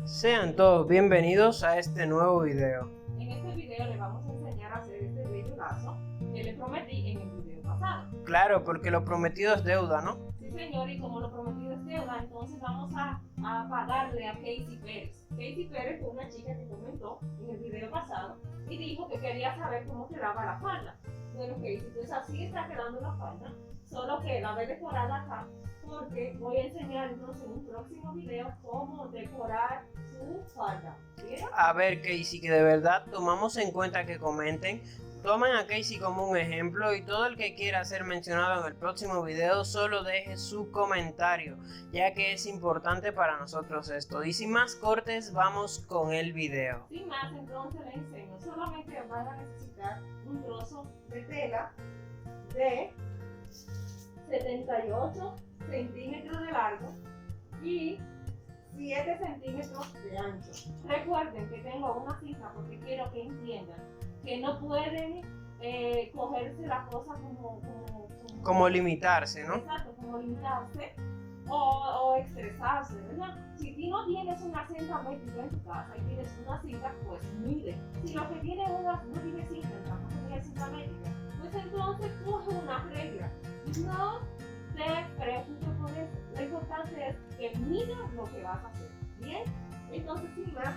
Sean todos bienvenidos a este nuevo video. En este video les vamos a enseñar a hacer este bello lazo que les prometí en el video pasado. Claro, porque lo prometido es deuda, ¿no? Sí, señor, y como lo prometido es deuda, entonces vamos a pagarle a Casey Pérez. Casey Pérez fue una chica que comentó en el video pasado y dijo que quería saber cómo quedaba la falda. Bueno, Casey, pues así está quedando la falda, solo que la ve decorada acá, porque voy a enseñarnos en un próximo video cómo decorar su falda. ¿Vieron? A ver, Casey, que de verdad tomamos en cuenta que comenten. Tomen a Casey como un ejemplo y todo el que quiera ser mencionado en el próximo video solo deje su comentario, ya que es importante para nosotros esto. Y sin más cortes, vamos con el video. Sin más, entonces les enseño. Solamente van a necesitar un trozo de tela de 78 centímetros de largo y 7 centímetros de ancho. Recuerden que tengo una cinta porque quiero que entiendan que no pueden cogerse la cosa Como limitarse, ¿no? Exacto, como limitarse o estresarse, ¿verdad? Si tú no tienes una cinta métrica en tu casa y tienes una cinta, pues mide. Si lo que tiene no tiene cinta, tampoco tiene cinta métrica, pues entonces coge una regla. No te preocupes por eso. Lo importante es que midas lo que vas a hacer. Bien, entonces sin más,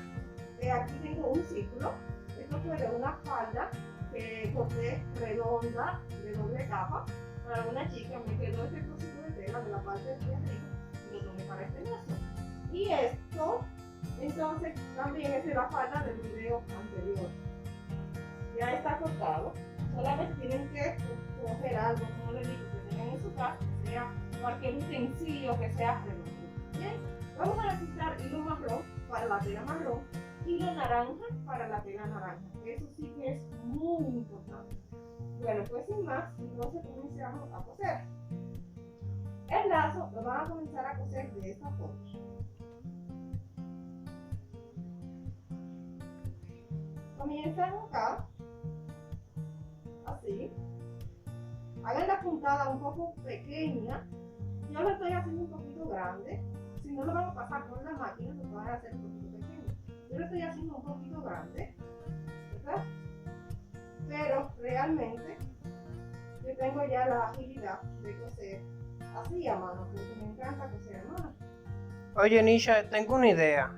aquí tengo un círculo. Esto fue de una falda que corté redonda de doble capa. Para una chica me quedó este trocito de tela de la parte de arriba y lo tomé para este lazo. Y esto, entonces, también es de la falda del video anterior. Ya está cortado. Solamente tienen que coger algo, como les digo, que tengan en su casa, que sea cualquier utensilio que sea redondo. Bien, vamos a necesitar hilo marrón para la tela marrón, hilo naranja para la tela naranja. Eso sí que es muy importante. Bueno, pues sin más, entonces comenzamos a coser. El lazo lo van a comenzar a coser de esta forma. Comienzan acá, así. Hagan la puntada un poco pequeña. Yo lo estoy haciendo un poquito grande. Si no lo van a pasar por la máquina, lo van a hacer un poquito pequeño. Yo lo estoy haciendo un poquito grande, ¿verdad? Pero realmente yo tengo ya la agilidad de coser así a mano, porque me encanta coser a mano. Oye, Nisha, tengo una idea.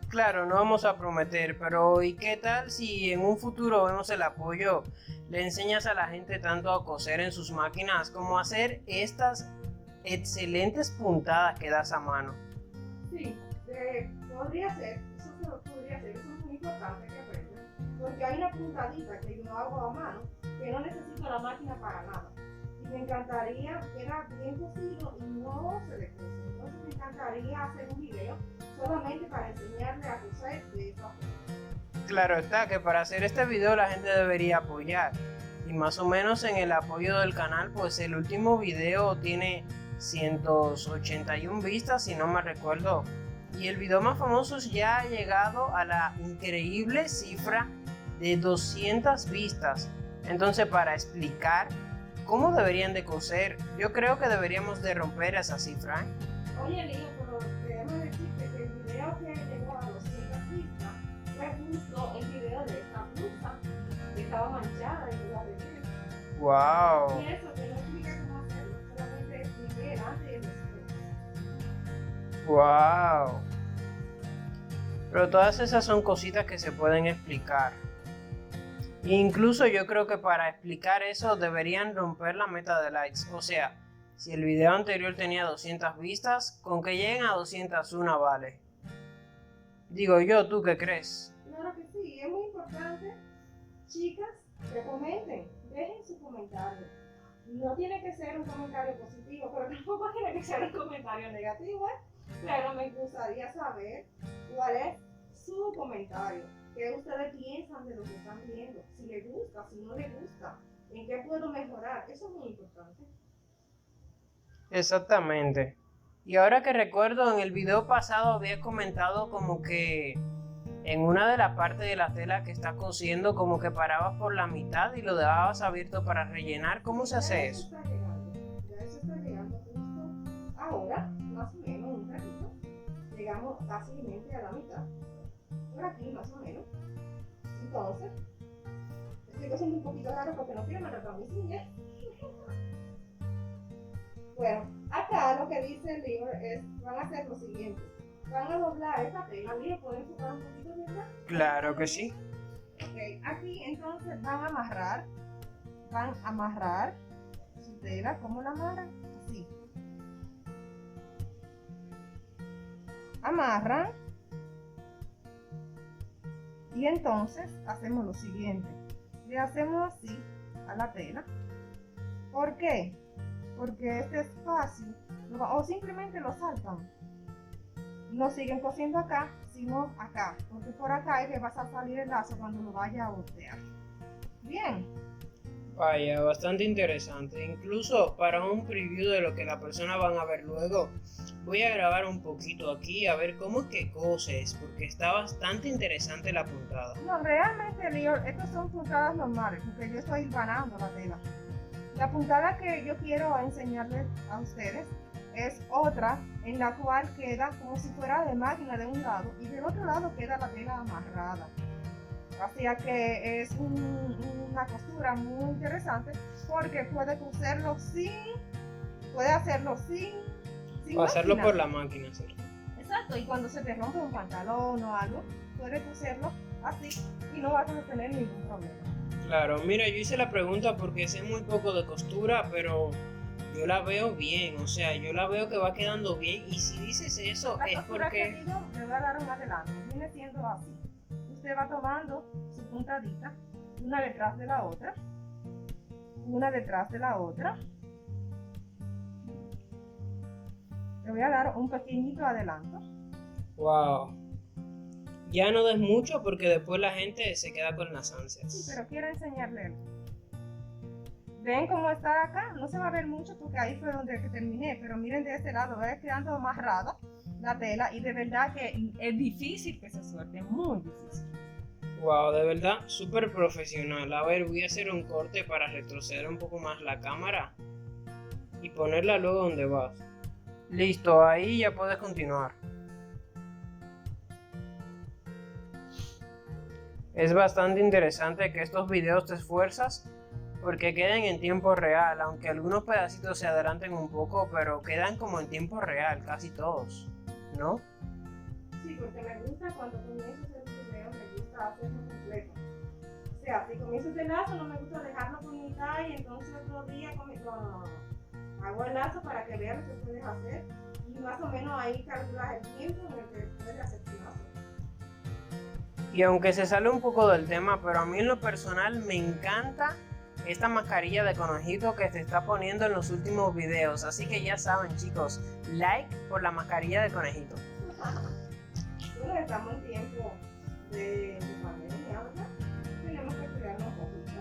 Claro, no vamos a prometer, pero ¿y qué tal si en un futuro vemos el apoyo? Le enseñas a la gente tanto a coser en sus máquinas como a hacer estas excelentes puntadas que das a mano. Sí, podría ser, eso es muy importante que aprendan, porque hay una puntadita que yo hago a mano que no necesito la máquina para nada. Y me encantaría que era bien cosido y no se le cose. Entonces me encantaría hacer un video solamente para enseñarle a coser de esa forma. Claro está que para hacer este video la gente debería apoyar. Y más o menos en el apoyo del canal, pues el último video tiene 181 vistas, si no me recuerdo. Y el video más famoso ya ha llegado a la increíble cifra de 200 vistas. Entonces, para explicar cómo deberían de coser, yo creo que deberíamos de romper esa cifra, ¿eh? Oye, Lío, pero déjame decirte que el video que llegó a 200 vistas fue justo el video de esta blusa que estaba manchada y yo la dejé. ¡Wow! Y eso que no explica cómo hacerlo, solamente expliqué el antes y el después. ¡Wow! Pero todas esas son cositas que se pueden explicar. Incluso yo creo que para explicar eso deberían romper la meta de likes. O sea, si el video anterior tenía 200 vistas, con que lleguen a 201 vale. Digo yo, ¿tú qué crees? Claro que sí, es muy importante, chicas, que comenten, dejen su comentario. No tiene que ser un comentario positivo, pero tampoco tiene que ser un comentario negativo, ¿eh? Pero me gustaría saber cuál es su comentario. ¿Qué ustedes piensan de lo que están viendo? Si les gusta, si no les gusta, ¿en qué puedo mejorar? Eso es muy importante. Exactamente. Y ahora que recuerdo, en el video pasado había comentado como que en una de las partes de la tela que estás cosiendo, como que parabas por la mitad y lo dejabas abierto para rellenar. ¿Cómo se hace eso? Ya eso está llegando justo ahora, más o menos un ratito. llegamos casi a la mitad, por aquí más o menos. Entonces, estoy haciendo un poquito raro porque no quiero maltratar mi silla. Bueno, acá lo que dice el libro es, van a hacer lo siguiente. Van a doblar esta tela. Mira, ¿pueden enfocar un poquito de acá? Claro que sí. Ok, aquí entonces van a amarrar su tela. ¿Cómo la amarran? Así. Amarran. Y entonces hacemos lo siguiente. Le hacemos así a la tela. ¿Por qué? Porque este espacio, o simplemente lo saltan. No siguen cosiendo acá, sino acá. Porque por acá es que va a salir el lazo cuando lo vaya a voltear. Bien. Vaya, bastante interesante. Incluso para un preview de lo que la persona van a ver luego, voy a grabar un poquito aquí a ver cómo es que coses, porque está bastante interesante la puntada. No, realmente, Leo, estas son puntadas normales, porque yo estoy hilvanando la tela. La puntada que yo quiero enseñarles a ustedes es otra en la cual queda como si fuera de máquina de un lado y del otro lado queda la tela amarrada. Así que es una costura muy interesante porque puede coserlo puede hacerlo sin Hacerlo máquina. por la máquina, ¿cierto? Exacto, y cuando se te rompe un pantalón o algo, puedes coserlo así y no vas a tener ningún problema. Claro, mira, yo hice la pregunta porque sé muy poco de costura, pero yo la veo bien, o sea, yo la veo que va quedando bien, y si dices eso La es costura que porque... digo, le voy a dar un adelanto, viene siendo así. Usted va tomando su puntadita, una detrás de la otra, una detrás de la otra. Le voy a dar un pequeñito adelanto. Wow. Ya no des mucho porque después la gente se queda con las ansias. Sí, pero quiero enseñarle algo. ¿Ven cómo está acá? No se va a ver mucho porque ahí fue donde terminé, pero miren de este lado, va quedando amarrada la tela y de verdad que es difícil que se suelte, muy difícil. Wow, de verdad, súper profesional. A ver, voy a hacer un corte para retroceder un poco más la cámara y ponerla luego donde vas. Listo, ahí ya puedes continuar. Es bastante interesante que estos videos te esfuerzas porque queden en tiempo real, aunque algunos pedacitos se adelanten un poco, pero quedan como en tiempo real, casi todos, ¿no? Sí, porque me gusta cuando comienzo a hacer un video, me gusta hacerlo completo. O sea, si comienzo este lazo, no me gusta dejarlo por mitad y entonces otro día hago el lazo para que vean lo que puedes hacer y más o menos ahí calculas el tiempo en el que puedes hacer tu lazo. Y aunque se sale un poco del tema, pero a mí en lo personal me encanta esta mascarilla de conejito que se está poniendo en los últimos videos. Así que ya saben, chicos, like por la mascarilla de conejito. Bueno, estamos en tiempo de pandemia, ¿verdad? Tenemos que cuidarnos un poquito.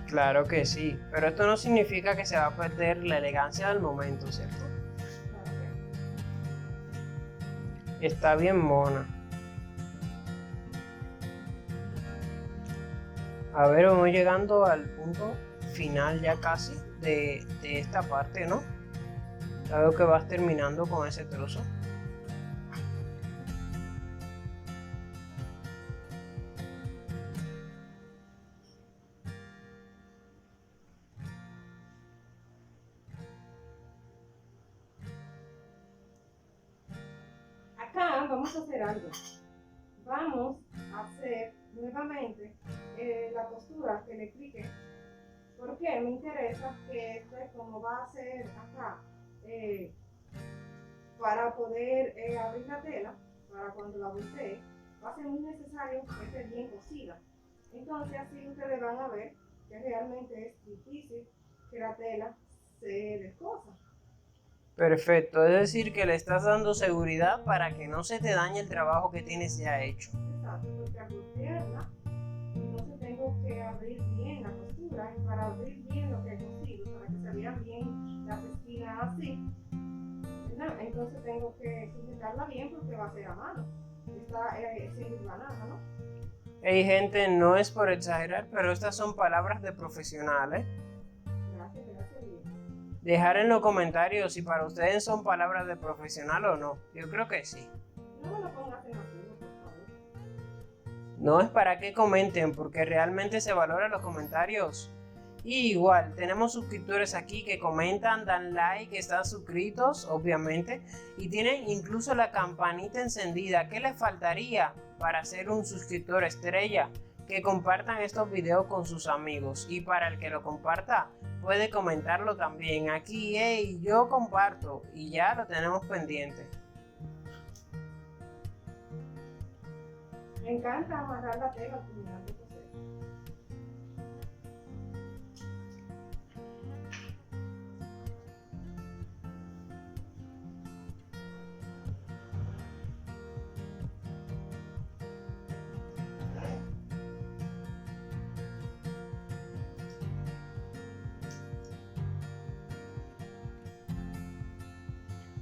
Claro que sí, pero esto no significa que se va a perder la elegancia del momento, ¿cierto? Claro que Está bien mona. A ver, vamos llegando al punto final ya casi de esta parte, ¿no? Ya veo que vas terminando con ese trozo. acá vamos a hacer algo. Vamos a hacer nuevamente la costura que le expliqué. Porque me interesa que este, como va a ser acá, para poder abrir la tela, para cuando la voltee, va a ser muy necesario que esté bien cosida. Entonces así ustedes van a ver que realmente es difícil que la tela se descosa. Perfecto, es decir que le estás dando seguridad para que no se te dañe el trabajo que tienes ya hecho. Exacto, porque al voltearla, entonces tengo que abrir bien la costura y para abrir bien lo que he cosido, para que se vean bien las esquinas así, ¿verdad? Entonces tengo que sujetarla bien porque va a ser a mano, está siendo hilvanada, ¿no? Hey gente, no es por exagerar, pero estas son palabras de profesionales. Gracias, bien. dejar en los comentarios si para ustedes son palabras de profesional o no. Yo creo que sí. No me lo pongas en azul, por favor. No es para que comenten, porque realmente se valoran los comentarios. Y igual, tenemos suscriptores aquí que comentan, dan like, están suscritos, obviamente, y tienen incluso la campanita encendida. ¿Qué les faltaría para ser un suscriptor estrella? Que compartan estos videos con sus amigos, y para el que lo comparta puede comentarlo también aquí, hey, yo comparto, y ya lo tenemos pendiente. Me encanta amarrar la tela al final de coser.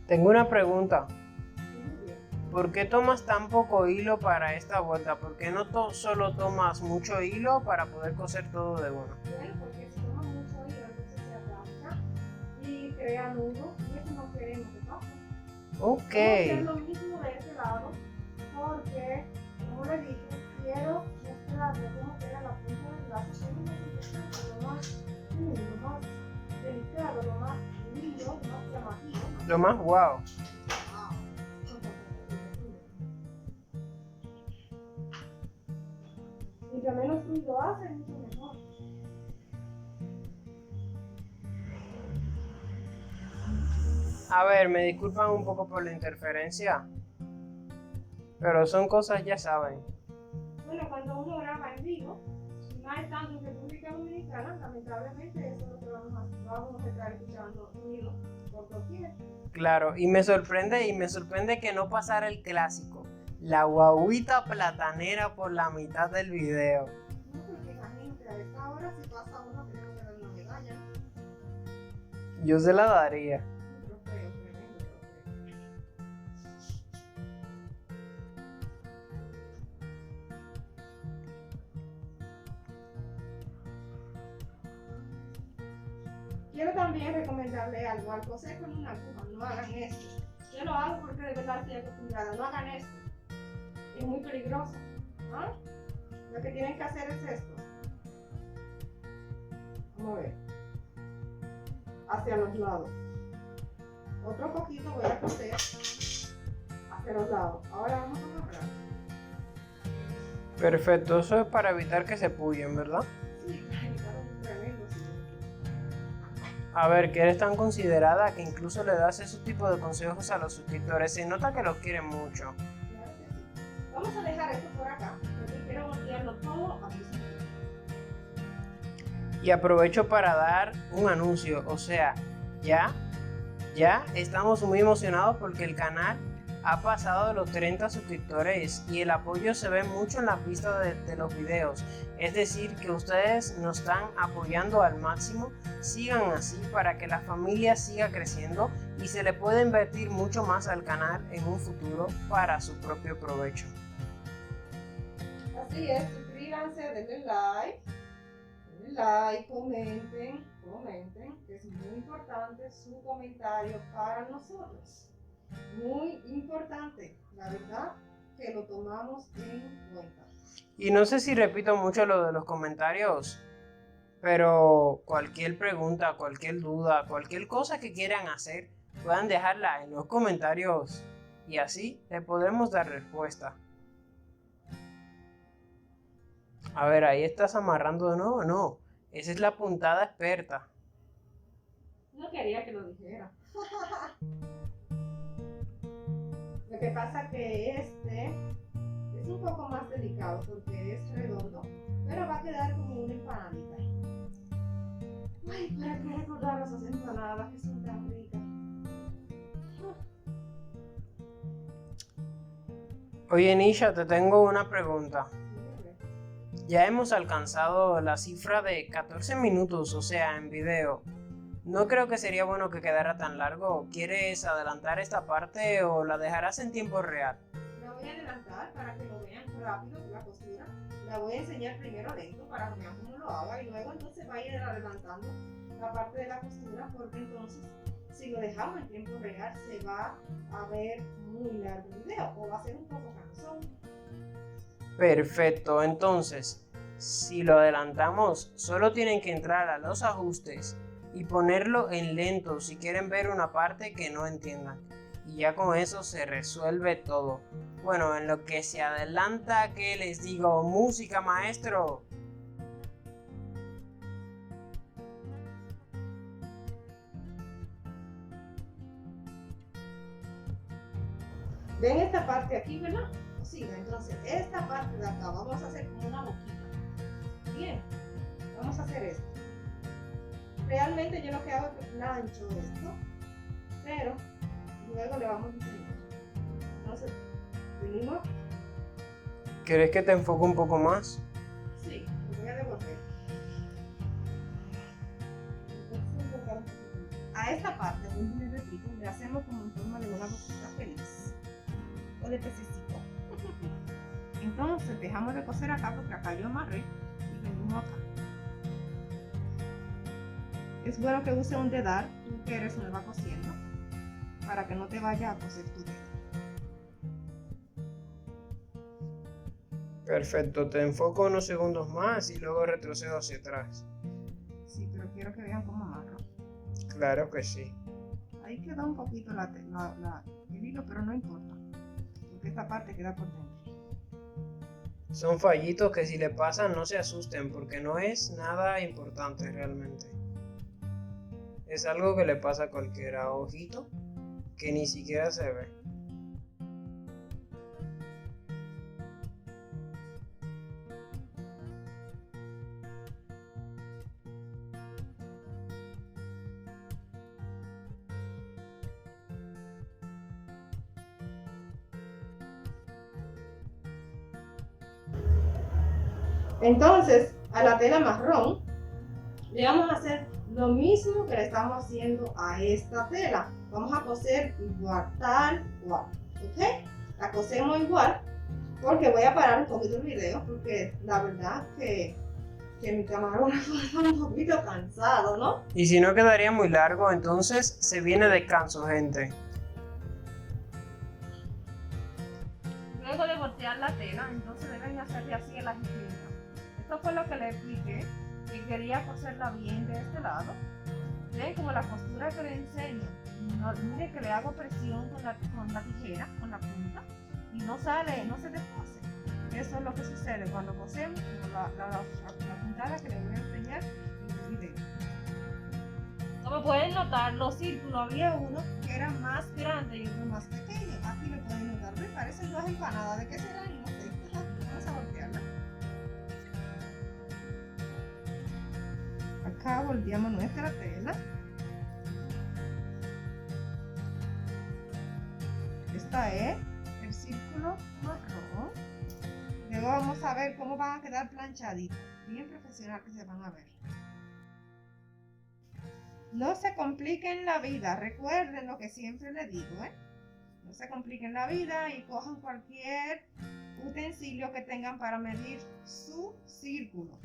Tengo una pregunta. Muy bien. ¿Por qué tomas tan poco hilo para esta vuelta? ¿Por qué no solo tomas mucho hilo para poder coser todo de una? Bueno, porque si toma mucho hilo, entonces se atasca y crea nudo, y eso no queremos que pase. Vamos a hacer Ok, lo mismo de este lado, porque, como le dije, quiero mostrarles cómo queda la punta del brazo, que es lo más fino, lo más delicado, lo más lindo, lo más llamativo. lo más wow. Mientras menos ruido hace, mucho mejor. A ver, me disculpan un poco por la interferencia, pero son cosas, ya saben. Bueno, cuando uno graba en vivo, y más estando en República Dominicana, lamentablemente eso es lo que vamos a estar escuchando ruido por doquier. Claro, y me sorprende que no pasara el clásico, la guaguita platanera por la mitad del video. No, porque imagínate, a esta hora si pasa uno tenemos que dar una medalla. Yo se la daría. Un trofeo, tremendo trofeo. Quiero también recomendarle algo, al coser con una aguja, no hagan esto. Yo lo hago porque de verdad estoy acostumbrada, no hagan esto. Es muy peligroso. ¿Ah? Lo que tienen que hacer es esto. Vamos a ver. Hacia los lados. Otro poquito voy a coser hacia los lados. Ahora vamos a amarrar. Perfecto, eso es para evitar que se pullen, ¿verdad? Sí, quedaron tremendos. A ver, que eres tan considerada que incluso le das ese tipo de consejos a los suscriptores. Se nota que los quieren mucho. Claro que sí. Vamos a dejar esto por acá, porque quiero voltearlo todo a piso. Y aprovecho para dar un anuncio, o sea, ya estamos muy emocionados porque el canal ha pasado de los 30 suscriptores y el apoyo se ve mucho en la vista de los videos. Es decir, que ustedes nos están apoyando al máximo. Sigan así para que la familia siga creciendo y se le pueda invertir mucho más al canal en un futuro para su propio provecho. Así es, suscríbanse, denle like, comenten, que es muy importante su comentario para nosotros. Muy importante, la verdad que lo tomamos en cuenta. Y no sé si repito mucho lo de los comentarios, pero cualquier pregunta, cualquier duda, cualquier cosa que quieran hacer, puedan dejarla en los comentarios y así le podremos dar respuesta. A ver, ahí estás amarrando de nuevo, no, esa es la puntada experta. No quería que lo dijera. Lo que pasa que este es un poco más delicado porque es redondo, pero va a quedar como una empanadita. Ay, para que recordar esas empanadas que son tan ricas. Oye, Nisha, te tengo una pregunta. Ya hemos alcanzado la cifra de 14 minutos, o sea, en video. No creo que sería bueno que quedara tan largo. ¿Quieres adelantar esta parte o la dejarás en tiempo real? La voy voy a adelantar para que lo vean rápido la costura. La voy a enseñar primero lento para que vean cómo lo haga y luego entonces va a ir adelantando la parte de la costura, porque entonces si lo dejamos en tiempo real se va a ver muy largo el video o va a ser un poco cansón. Perfecto, entonces, si lo adelantamos, solo tienen que entrar a los ajustes y ponerlo en lento si quieren ver una parte que no entiendan. Y ya con eso se resuelve todo. Bueno, en lo que se adelanta, ¿qué les digo? ¡Música, maestro! ¿Ven esta parte aquí, verdad? Sí, entonces esta parte de acá vamos a hacer como una boquita. Bien, vamos a hacer esto. Realmente yo lo que hago es que plancho esto, pero luego le vamos a enseñar. Entonces, venimos. ¿Querés que te enfoque un poco más? Sí, lo voy a devolver. A esta parte, les repito, le hacemos como en forma de una boquita feliz o de pececito. Entonces dejamos de coser acá porque acá yo amarré y venimos acá. Es bueno que use un dedal, tú que eres nueva cosiendo, para que no te vaya a coser tu dedo. Perfecto, te enfoco unos segundos más y luego retrocedo hacia atrás. Sí, pero quiero que vean cómo amarro. Claro que sí. Ahí queda un poquito el hilo, pero no importa, porque esta parte queda por dentro. Son fallitos que si le pasan no se asusten porque no es nada importante realmente. Es algo que le pasa a cualquiera, ojito, que ni siquiera se ve. Entonces, a la tela marrón le vamos a hacer lo mismo que le estamos haciendo a esta tela. Vamos a coser igual, tal cual, ¿ok? La cosemos igual, porque voy a parar un poquito el video, porque la verdad que mi camarógrafo está un poquito cansado, ¿no? Y si no quedaría muy largo, entonces se viene descanso, gente. Luego de voltear la tela, entonces deben hacerle así a las esquinas. Esto fue lo que le expliqué, que quería coserla bien de este lado. Ven como la costura que le enseño. No, mire que le hago presión con la tijera, con la punta, y no sale, no se desfase. Eso es lo que sucede cuando cosemos, como la puntada que les voy a enseñar en el video. Como pueden notar, los círculos había uno que era más grande y otro más pequeño. Aquí lo pueden notar, me parecen dos empanadas. ¿De qué serán? No sé. Vamos a voltearla. Acá volteamos nuestra tela. Esta es el círculo marrón. Luego vamos a ver cómo van a quedar planchaditos. Bien profesional que se van a ver. No se compliquen la vida. Recuerden lo que siempre les digo, ¿eh? No se compliquen la vida y cojan cualquier utensilio que tengan para medir su círculo.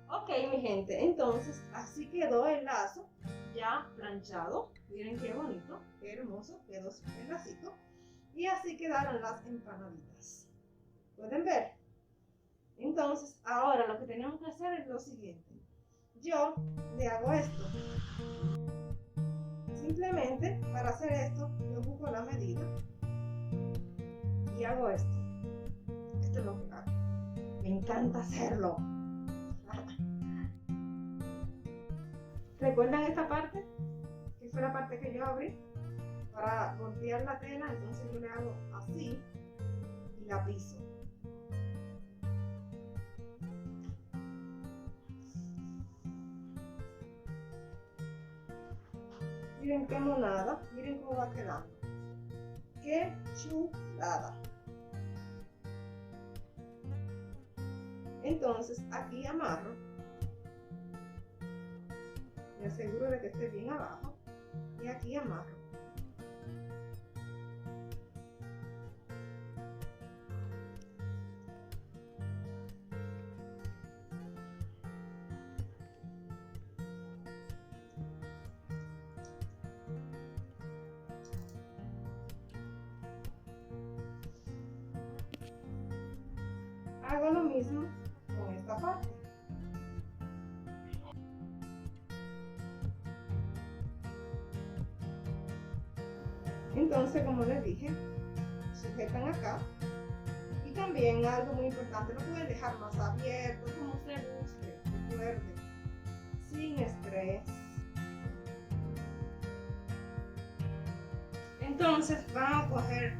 Ok, mi gente, entonces así quedó el lazo ya planchado. Miren qué bonito, qué hermoso quedó el lacito. Y así quedaron las empanaditas. ¿Pueden ver? Entonces, ahora lo que tenemos que hacer es lo siguiente. Yo le hago esto. Simplemente para hacer esto, yo busco la medida y hago esto. Esto es lo que hago. Me encanta hacerlo. ¿Recuerdan esta parte? Que fue la parte que yo abrí para voltear la tela. Entonces yo le hago así y la piso. Miren qué monada, miren cómo va quedando. ¡Qué chulada! Entonces aquí amarro. Me aseguro de que esté bien abajo. Y aquí amarro. Hago lo mismo con esta parte. Entonces, como les dije, sujetan acá. Y también algo muy importante, lo pueden dejar más abierto, como se guste, recuerden, sin estrés. Entonces van a coger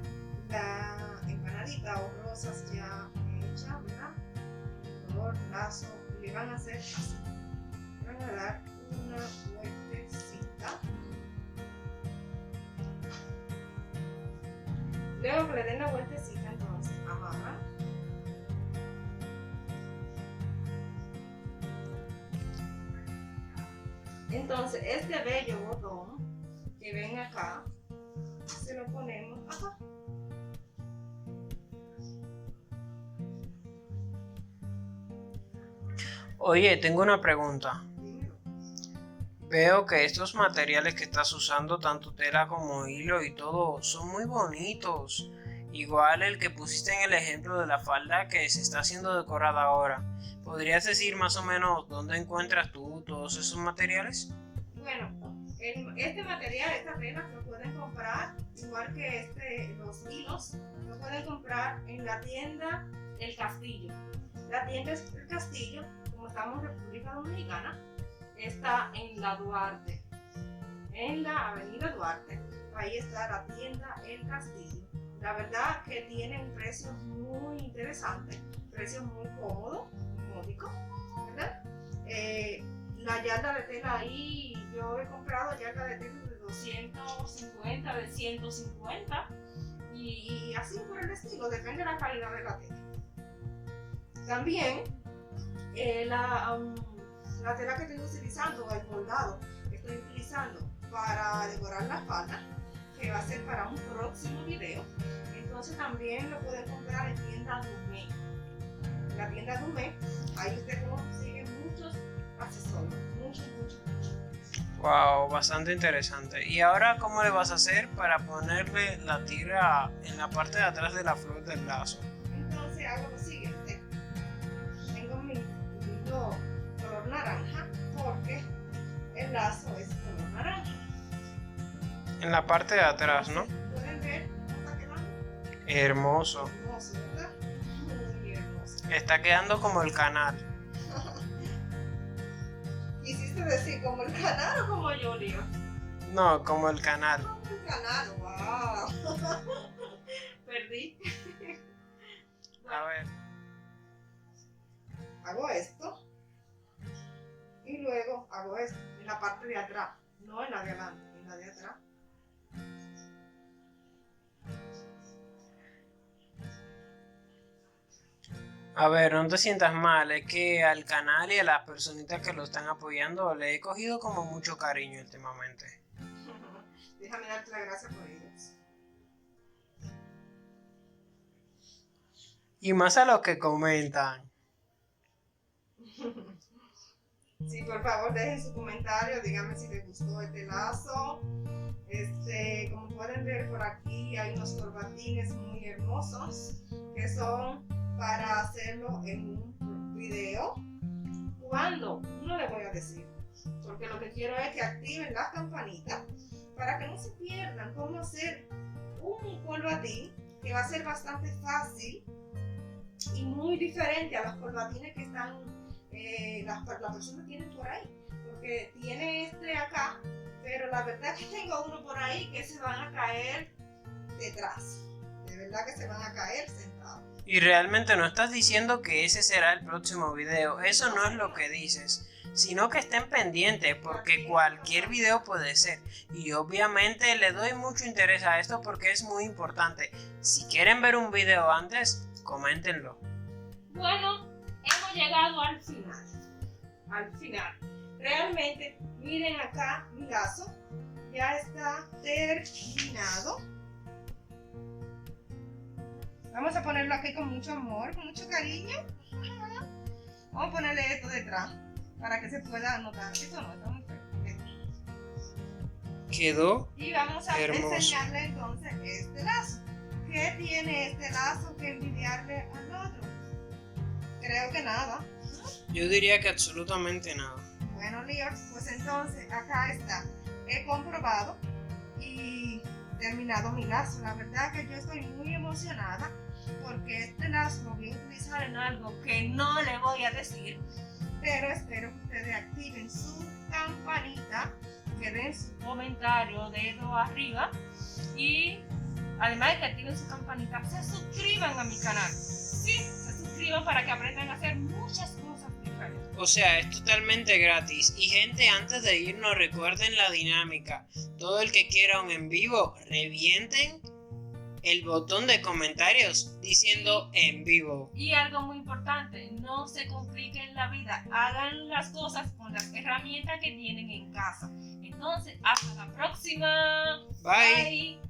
la empanadita o rosas ya hecha, ¿verdad? Color, lazo, y le van a hacer así. Le van a dar una vueltecita. Luego que le den la vueltecita, entonces amarran. Entonces este bello botón que ven acá, se lo ponemos acá. Oye, tengo una pregunta. Dímelo. Veo que estos materiales que estás usando, tanto tela como hilo y todo, son muy bonitos. Igual el que pusiste en el ejemplo de la falda que se está haciendo decorada ahora. ¿Podrías decir más o menos dónde encuentras tú todos esos materiales? Bueno, este material, esta tela, lo pueden comprar, igual que los hilos, lo pueden comprar en la tienda El Castillo. La tienda El Castillo, como estamos en República Dominicana, está en la Duarte, en la avenida Duarte. Ahí está la tienda El Castillo. La verdad que tienen precios muy interesantes, precios muy cómodos, muy módicos, ¿verdad? La yarda de tela ahí, yo he comprado yarda de tela de 250, de 150 y así por el estilo, depende de la calidad de la tela. También la tela que estoy utilizando, el bordado que estoy utilizando para decorar la falda, que va a ser para un próximo video, entonces también lo pueden comprar en tienda Dumé. En la tienda Dumé, ahí usted consigue muchos accesorios, muchos. Wow, bastante interesante. ¿Y ahora cómo le vas a hacer para ponerle la tira en la parte de atrás de la flor del lazo? Entonces hago lo siguiente. Tengo mi hilo color naranja porque el lazo es color naranja. En la parte de atrás, ¿no? ¿Pueden ver cómo está quedando? Hermoso. Hermoso, ¿verdad? Muy hermoso. Está quedando como el canal. ¿Quisiste decir como el canal o como yo, Leo? No, como el canal. Como el canal, wow. Perdí. A ver. Hago esto y luego hago esto en la parte de atrás, no en la de adelante, en la de atrás. A ver, no te sientas mal, es que al canal y a las personitas que lo están apoyando le he cogido como mucho cariño últimamente. Déjame darte las gracias por ellos. Y más a los que comentan. Sí, por favor, dejen su comentario, díganme si les gustó este lazo. Como pueden ver por aquí hay unos corbatines muy hermosos que son para hacerlo en un video. ¿Cuándo? No les voy a decir, porque lo que quiero es que activen las campanitas para que no se pierdan cómo hacer un corbatín que va a ser bastante fácil y muy diferente a los corbatines que están las personas tienen por ahí, porque tiene este acá, pero la verdad es que tengo uno por ahí que se van a caer detrás, de verdad que se van a caer sentados. Y realmente no estás diciendo que ese será el próximo video, eso no es lo que dices, sino que estén pendientes porque cualquier video puede ser. Y obviamente le doy mucho interés a esto porque es muy importante. Si quieren ver un video antes, coméntenlo. Bueno, hemos llegado al final. Realmente, miren acá mi lazo, ya está terminado. Vamos a ponerlo aquí con mucho amor, con mucho cariño. Vamos a ponerle esto detrás para que se pueda notar. Esto no está muy feo. Quedó Y vamos a hermoso. enseñarle entonces este lazo. ¿Qué tiene este lazo que envidiarle al otro? Creo que nada. Yo diría que absolutamente nada. Bueno, Lior, pues entonces acá está. He comprobado y terminado mi lazo. La verdad que yo estoy muy emocionada porque este lazo lo voy a utilizar en algo que no le voy a decir, pero espero que ustedes activen su campanita, que den su comentario, dedo arriba, y además de que activen su campanita, se suscriban a mi canal. Sí, se suscriban para que aprendan a hacer muchas cosas diferentes. O sea, es totalmente gratis. Y gente, antes de irnos, recuerden la dinámica. Todo el que quiera un en vivo, revienten el botón de comentarios diciendo en vivo. Y algo muy importante, no se compliquen la vida, hagan las cosas con las herramientas que tienen en casa. Entonces, hasta la próxima. Bye. Bye.